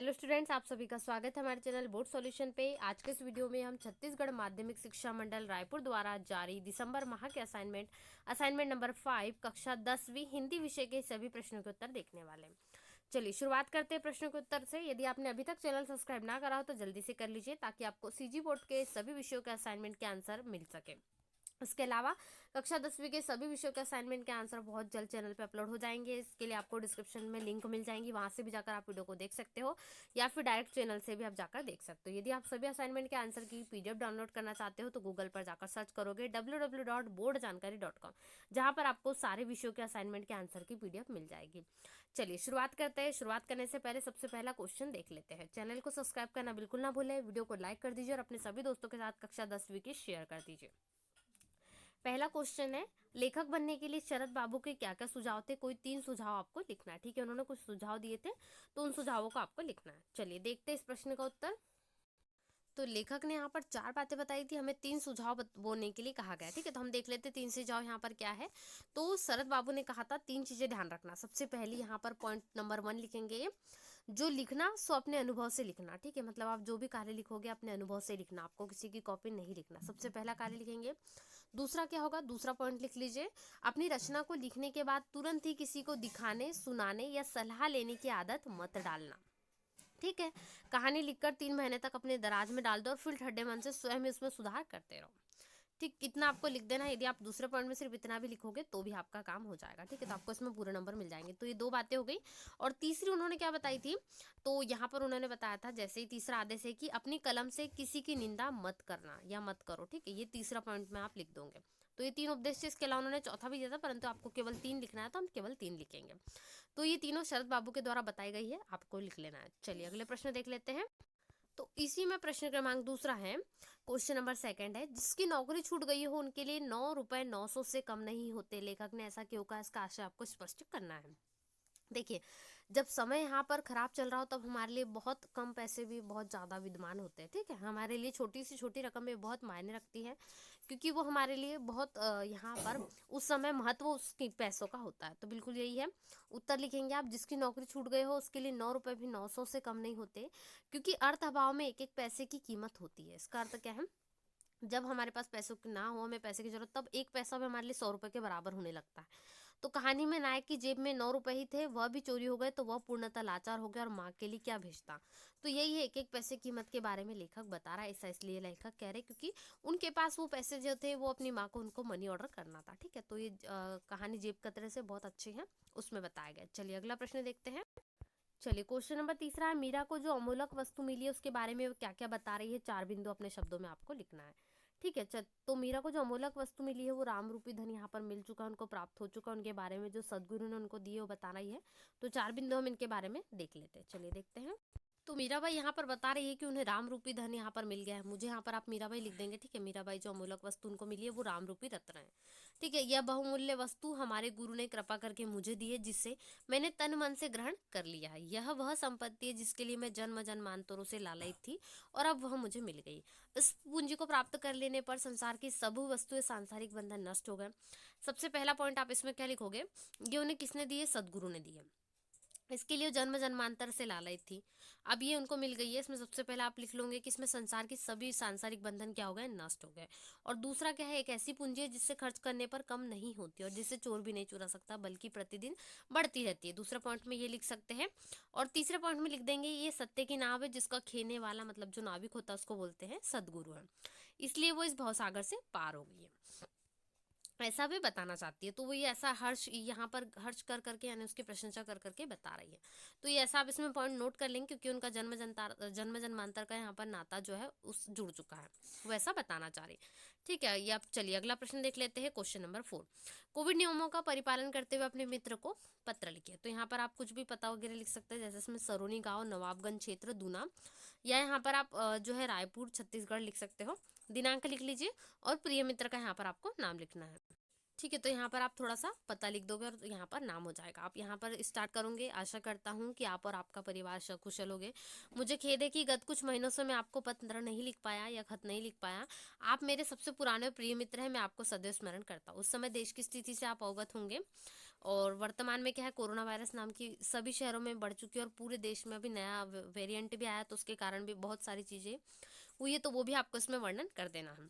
Hello students, आप सभी का स्वागत है हमारे चैनल बोर्ड सॉल्यूशन पे। आज के इस वीडियो में हम छत्तीसगढ़ माध्यमिक शिक्षा मंडल रायपुर द्वारा जारी दिसंबर माह के असाइनमेंट नंबर 5 कक्षा 10वीं हिंदी विषय के सभी प्रश्नों के उत्तर देखने वाले हैं। चलिए शुरुआत करते हैं प्रश्नों के उत्तर से। यदि आपने अभी तक चैनल सब्सक्राइब ना करा हो तो जल्दी से कर लीजिए ताकि आपको सीजी बोर्ड के सभी विषयों के असाइनमेंट के आंसर मिल सके। इसके अलावा कक्षा 10वीं के सभी विषयों के असाइनमेंट के आंसर बहुत जल्द चैनल पे अपलोड हो जाएंगे। इसके लिए आपको डिस्क्रिप्शन में लिंक मिल जाएंगी, वहां से भी जाकर आप वीडियो को देख सकते हो या फिर डायरेक्ट चैनल से भी आप जाकर देख सकते हो। यदि आप सभी असाइनमेंट के आंसर की पीडीएफ डाउनलोड करना चाहते हो तो गूगल पर जाकर सर्च करोगे www.boardjankari.com, जहां पर आपको सारे विषयों के असाइनमेंट के आंसर की पीडीएफ मिल जाएगी। चलिए शुरुआत करते हैं। शुरुआत करने से पहले सबसे पहला क्वेश्चन देख लेते हैं। चैनल को सब्सक्राइब करना बिल्कुल ना भूलें, वीडियो को लाइक कर दीजिए और अपने सभी दोस्तों के साथ कक्षा 10वीं की शेयर कर दीजिए। पहला क्वेश्चन है, लेखक बनने के लिए शरद बाबू के क्या क्या सुझाव थे? कोई 3 सुझाव आपको लिखना है। ठीक है, उन्होंने कुछ सुझाव दिए थे तो उन सुझावों को आपको लिखना है। चलिए देखते हैं इस प्रश्न का उत्तर। तो लेखक ने यहाँ पर 4 बातें बताई थी, हमें 3 सुझाव बोलने के लिए कहा गया। ठीक है, तो हम देख लेते हैं 3 सुझाव यहाँ पर क्या है। तो शरद बाबू ने कहा था 3 चीजें ध्यान रखना। सबसे पहली यहाँ पर पॉइंट नंबर 1 लिखेंगे, जो लिखना सो अपने अनुभव से लिखना। ठीक है, मतलब आप जो भी कार्य लिखोगे अपने अनुभव से लिखना, आपको किसी की कॉपी नहीं लिखना। सबसे पहला कार्य लिखेंगे। दूसरा क्या होगा, दूसरा पॉइंट लिख लीजिए, अपनी रचना को लिखने के बाद तुरंत ही किसी को दिखाने, सुनाने या सलाह लेने की आदत मत डालना। ठीक है, कहानी लिखकर 3 महीने तक अपने दराज में डाल दो और फिर ठंडे मन से स्वयं इसमें सुधार करते रहो। ठीक, इतना आपको लिख देना है। यदि आप दूसरे पॉइंट में सिर्फ इतना भी लिखोगे तो भी आपका काम हो जाएगा। ठीक है, तो आपको इसमें पूरे नंबर मिल जाएंगे। तो ये 2 बातें हो गई। और तीसरी उन्होंने क्या बताई थी, तो यहाँ पर उन्होंने बताया था, जैसे ही तीसरा आदेश है कि अपनी कलम से किसी की निंदा मत करना या मत करो। ठीक है, ये तीसरा पॉइंट में आप लिख दोगे। तो ये 3 उपदेश थे। इसके अलावा उन्होंने चौथा भी दिया था, परंतु आपको केवल 3 लिखना है तो हम केवल 3 लिखेंगे। तो ये तीनों शरद बाबू के द्वारा बताई गई है, आपको लिख लेना है। चलिए अगले प्रश्न देख लेते हैं। तो इसी में प्रश्न क्रमांक दूसरा है, क्वेश्चन नंबर 2 है, जिसकी नौकरी छूट गई हो उनके लिए 9 रुपए 900 से कम नहीं होते। लेखक ने ऐसा क्यों कहा, इसका आशय आपको स्पष्ट करना है। देखिए, जब समय यहाँ पर खराब चल रहा हो तब हमारे लिए बहुत कम पैसे भी बहुत ज़्यादा विद्यमान होते हैं। ठीक है, हमारे लिए छोटी सी छोटी रकम भी बहुत मायने रखती है, क्योंकि वो हमारे लिए बहुत यहाँ पर उस समय महत्व उसकी पैसों का होता है। तो बिल्कुल यही है, उत्तर लिखेंगे आप, जिसकी नौकरी छूट गई हो उसके लिए 9 रुपए भी 900 से कम नहीं होते, क्योंकि अर्थ अभाव में एक एक पैसे की कीमत होती है। इसका अर्थ क्या है, जब हमारे पास पैसों की ना हो, हमें पैसे की जरूरत, तब एक पैसा भी हमारे लिए 100 रुपए के बराबर होने लगता है। तो कहानी में नायक की जेब में 9 रुपए ही थे, वह भी चोरी हो गए तो वह पूर्णतः लाचार हो गया और माँ के लिए क्या भेजता। तो यही है, एक एक पैसे कीमत के बारे में लेखक बता रहा है। ऐसा इसलिए लेखक कह रहे क्योंकि उनके पास वो पैसे जो थे वो अपनी माँ को उनको मनी ऑर्डर करना था। ठीक है, तो ये कहानी जेब कतरे से बहुत अच्छी है, उसमें बताया गया। चलिए अगला प्रश्न देखते हैं। चलिए क्वेश्चन नंबर तीसरा है, मीरा को जो अमूल्य वस्तु मिली है उसके बारे में वो क्या क्या बता रही है। 4 बिंदु अपने शब्दों में आपको लिखना है। ठीक है, तो मीरा को जो अमूल्य वस्तु मिली है वो राम रूपी धन यहाँ पर मिल चुका है, उनको प्राप्त हो चुका है। उनके बारे में जो सदगुरु ने उनको दिए वो बताना ही है। तो 4 बिंदु हम इनके बारे में देख लेते हैं। चलिए देखते हैं। तो मीराबाई यहाँ पर बता रही है कि उन्हें राम रूपी धन यहाँ पर मिल गया है। मुझे यहाँ पर आप मीराबाई लिख देंगे। ठीक है, मीराबाई जो अमूल्य वस्तु उनको मिली है वो राम रूपी रत्न है। ठीक है, यह बहुमूल्य वस्तु हमारे गुरु ने कृपा करके मुझे दी है, जिससे मैंने तन मन से ग्रहण कर लिया है। यह वह संपत्ति है जिसके लिए मैं जन्म जन्मांतरों से लालयित थी और अब वह मुझे मिल गई। इस पूंजी को प्राप्त कर लेने पर संसार की सब वस्तुएं, सांसारिक बंधन नष्ट हो गए। सबसे पहला पॉइंट आप इसमें क्या लिखोगे, ये उन्हें किसने दिए, सदगुरु ने दिए। इसके लिए जन्म जन्मांतर से लालयित थी, अब ये उनको मिल गई है। इसमें सबसे पहले आप लिख लोगे कि इसमें संसार की सभी सांसारिक बंधन क्या हो गए, नष्ट हो गए। और दूसरा क्या है, एक ऐसी पूंजी है जिससे खर्च करने पर कम नहीं होती और जिसे चोर भी नहीं चुरा सकता, बल्कि प्रतिदिन बढ़ती रहती है। दूसरे पॉइंट में ये लिख सकते हैं। और तीसरे पॉइंट में लिख देंगे, ये सत्य की नाव है जिसका खेने वाला, मतलब जो नाविक होता है उसको बोलते हैं सदगुरु है, इसलिए वो इस भवसागर से पार हो गई है, ऐसा भी बताना चाहती है। तो वो ये ऐसा हर्ष यहाँ पर हर्ष कर करके, यानी उसकी प्रशंसा कर करके बता रही है। तो ये ऐसा आप इसमें पॉइंट नोट कर लेंगे, क्योंकि उनका जन्म जन्मांतर का यहाँ पर नाता जो है उस जुड़ चुका है, वो ऐसा बताना चाह रही। ठीक है, ये आप चलिए अगला प्रश्न देख लेते हैं। क्वेश्चन नंबर 4, कोविड नियमों का परिपालन करते हुए अपने मित्र को पत्र लिखिए। तो यहाँ पर आप कुछ भी पता वगैरह लिख सकते हैं, जैसे इसमें सरोनी गांव, नवाबगंज क्षेत्र, दूना, या यहाँ पर आप जो है रायपुर छत्तीसगढ़ लिख सकते हो। दिनांक लिख लीजिए और प्रिय मित्र का यहाँ पर आपको नाम लिखना है। ठीक है, तो यहाँ पर आप थोड़ा सा पता लिख दोगे और यहाँ पर नाम हो जाएगा। आप यहाँ पर स्टार्ट करोगे। आशा करता हूँ कि आप और आपका परिवार सकुशल होगे। मुझे खेद है कि गत कुछ महीनों से मैं आपको पत्र नहीं लिख पाया या खत नहीं लिख पाया। आप मेरे सबसे पुराने और प्रिय मित्र हैं, मैं आपको सदैव स्मरण करता हूँ। उस समय देश की स्थिति से आप अवगत होंगे। और वर्तमान में क्या है, कोरोना वायरस नाम की सभी शहरों में बढ़ चुकी है और पूरे देश में अभी नया वेरिएंट भी आया, तो उसके कारण भी बहुत सारी चीज़ें हुई है, तो वो भी आपको इसमें वर्णन कर देना है।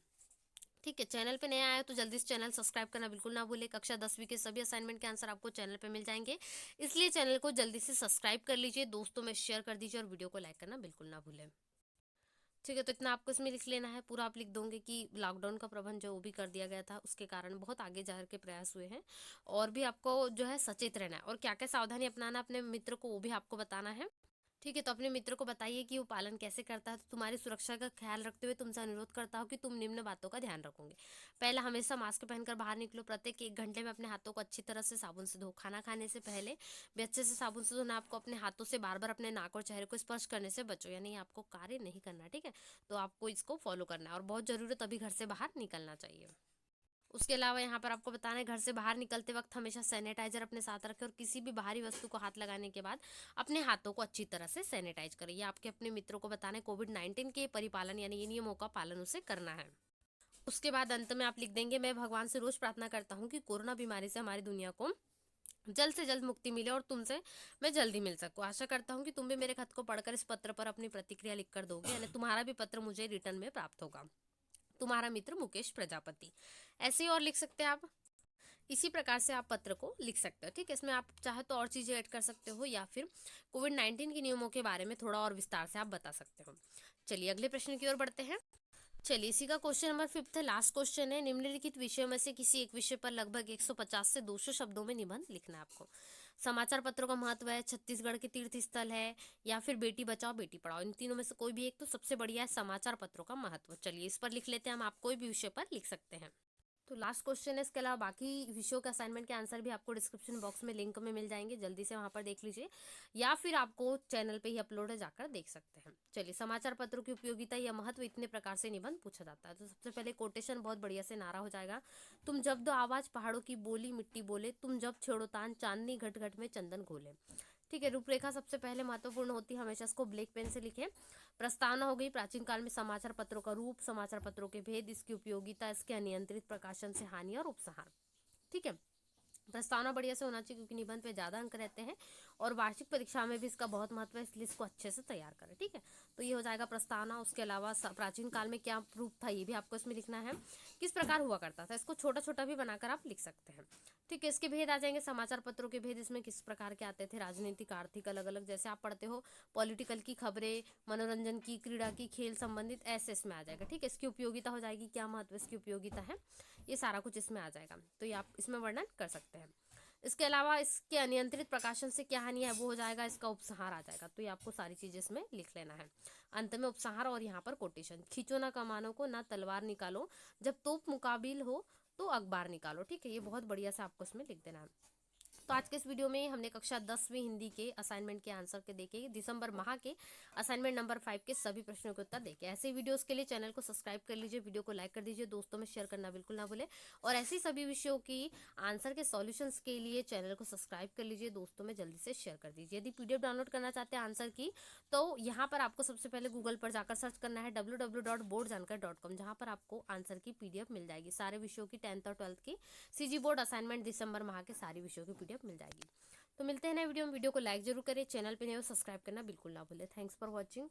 ठीक है, चैनल पे नया आया तो जल्दी से चैनल सब्सक्राइब करना बिल्कुल ना भूले। कक्षा 10वीं के सभी असाइनमेंट के आंसर आपको चैनल पे मिल जाएंगे, इसलिए चैनल को जल्दी से सब्सक्राइब कर लीजिए, दोस्तों में शेयर कर दीजिए और वीडियो को लाइक करना बिल्कुल ना भूलें। ठीक है, तो इतना आपको इसमें लिख लेना है। पूरा आप लिख दोगे कि लॉकडाउन का प्रबंध जो वो भी कर दिया गया था, उसके कारण बहुत आगे जा के प्रयास हुए हैं, और भी आपको जो है सचेत रहना है, और क्या क्या सावधानी अपनाना अपने मित्र को वो भी आपको बताना है। ठीक है, तो अपने मित्र को बताइए कि वो पालन कैसे करता है। तो तुम्हारी सुरक्षा का ख्याल रखते हुए तुमसे अनुरोध करता हूँ कि तुम निम्न बातों का ध्यान रखोगे। पहला, हमेशा मास्क पहनकर बाहर निकलो। प्रत्येक 1 घंटे में अपने हाथों को अच्छी तरह से साबुन से धो। खाना खाने से पहले भी अच्छे से साबुन से धोना। आपको अपने हाथों से बार बार अपने नाक और चेहरे को स्पर्श करने से बचो, यानी आपको कार्य नहीं करना। ठीक है, तो आपको इसको फॉलो करना है, और बहुत जरूरी है तभी घर से बाहर निकलना चाहिए। उसके अलावा यहाँ पर आपको बताना है, घर से बाहर निकलते वक्त हमेशा सैनिटाइजर अपने साथ रखें, और किसी भी बाहरी वस्तु को हाथ लगाने के बाद अपने हाथों को अच्छी तरह से सैनिटाइज करें। ये आपके अपने मित्रों को बताना है। कोविड-19 के परिपालन यानी ये नियमों का पालन उसे करना है। उसके बाद अंत में आप लिख देंगे, मैं भगवान से रोज प्रार्थना करता हूँ कि कोरोना बीमारी से हमारी दुनिया को जल्द से जल्द मुक्ति मिले और तुमसे मैं जल्दी मिल सकूं। आशा करता हूँ कि तुम भी मेरे खत को पढ़कर इस पत्र पर अपनी प्रतिक्रिया लिखकर दोगे, यानी तुम्हारा भी पत्र मुझे रिटर्न में प्राप्त होगा। तुम्हारा मित्र मुकेश प्रजापति। ऐसे ही और लिख सकते हैं आप। इसी प्रकार से आप पत्र को लिख सकते हो। ठीक है, इसमें आप चाहे तो और चीज़ें ऐड कर सकते हो, या फिर कोविड-19 के नियमों के बारे में थोड़ा और विस्तार से आप बता सकते हो। चलिए अगले प्रश्न की ओर बढ़ते हैं। चलिए, इसी का क्वेश्चन नंबर 5 है, लास्ट क्वेश्चन है। निम्नलिखित विषयों में से किसी एक विषय पर लगभग 150 से 200 शब्दों में निबंध लिखना है आपको। समाचार पत्रों का महत्व है, छत्तीसगढ़ के तीर्थ स्थल है, या फिर बेटी बचाओ बेटी पढ़ाओ। इन तीनों में से कोई भी एक, तो सबसे बढ़िया है समाचार पत्रों का महत्व। चलिए इस पर लिख लेते हैं हम। आप कोई भी विषय पर लिख सकते हैं। तो लास्ट क्वेश्चन है। इसके अलावा बाकी विषयों के असाइनमेंट के आंसर भी आपको डिस्क्रिप्शन बॉक्स में लिंक में मिल जाएंगे, जल्दी से वहां पर देख लीजिए, या फिर आपको चैनल पे ही अपलोड है, जाकर देख सकते हैं। चलिए, समाचार पत्रों की उपयोगिता या महत्व, इतने प्रकार से निबंध पूछा जाता है। तो सबसे पहले कोटेशन बहुत बढ़िया से नारा हो जाएगा। तुम जब दो आवाज पहाड़ों की बोली मिट्टी बोले, तुम जब छेड़ो तान चांदनी घट घट में चंदन घोले। ठीक है, रूपरेखा सबसे पहले महत्वपूर्ण होती है, हमेशा इसको ब्लैक पेन से लिखें। प्रस्तावना हो गई, प्राचीन काल में समाचार पत्रों का रूप, समाचार पत्रों के भेद, इसकी उपयोगिता, इसके अनियंत्रित प्रकाशन से हानि और उपसंहार। ठीक है, प्रस्तावना बढ़िया से होना चाहिए, क्योंकि निबंध पे ज्यादा अंक रहते हैं, और वार्षिक परीक्षा में भी इसका बहुत महत्व है, इसलिए इसको अच्छे से तैयार करें। ठीक है, तो ये हो जाएगा प्रस्तावना। उसके अलावा प्राचीन काल में क्या रूप था, ये भी आपको इसमें लिखना है। किस प्रकार हुआ करता था, इसको छोटा छोटा भी बनाकर आप लिख सकते हैं। ठीक है, इसके भेद आ जाएंगे, समाचार पत्रों के भेद इसमें किस प्रकार के आते थे, राजनीतिक, आर्थिक, अलग अलग, जैसे आप पढ़ते हो पॉलिटिकल की खबरें, मनोरंजन की, क्रीड़ा की, खेल संबंधित, ऐसे इसमें आ जाएगा। ठीक है, इसकी उपयोगिता हो जाएगी, क्या महत्व इसकी उपयोगिता है, ये सारा कुछ इसमें आ जाएगा, तो ये आप इसमें वर्णन कर सकते हैं। इसके अलावा इसके अनियंत्रित प्रकाशन से क्या हानि है, वो हो जाएगा, इसका उपसंहार आ जाएगा, तो ये आपको सारी चीजें इसमें लिख लेना है। अंत में उपसंहार, और यहाँ पर कोटेशन, खींचो ना कमानों को, ना तलवार निकालो, जब तोप मुकाबिल हो तो अखबार निकालो। ठीक है, ये बहुत बढ़िया से आपको इसमें लिख देना है। तो आज के इस वीडियो में हमने कक्षा 10वीं हिंदी के असाइनमेंट के आंसर के देखे, दिसंबर माह के असाइनमेंट नंबर 5 के सभी प्रश्नों के उत्तर देखे। ऐसे वीडियोस के लिए चैनल को सब्सक्राइब कर लीजिए, वीडियो को लाइक कर दीजिए, दोस्तों में शेयर करना बिल्कुल ना भूले, और ऐसी सभी विषयों की आंसर के सॉल्यूशंस के लिए चैनल को सब्सक्राइब कर लीजिए, दोस्तों में जल्दी से शेयर कर दीजिए। यदि पीडीएफ डाउनलोड करना चाहते हैं आंसर की, तो यहाँ पर आपको सबसे पहले गूगल पर जाकर सर्च करना है www.boardjankar.com, जहाँ पर आपको आंसर की पीडीएफ मिल जाएगी। सारे विषयों की 10th और 12th की सीजी बोर्ड असाइनमेंट दिसंबर माह के सारी विषयों की पीडीएफ मिल जाएगी। तो मिलते हैं नए वीडियो में। वीडियो को लाइक जरूर करें, चैनल पे नए हो सब्सक्राइब करना बिल्कुल ना भूलें। Thanks for watching.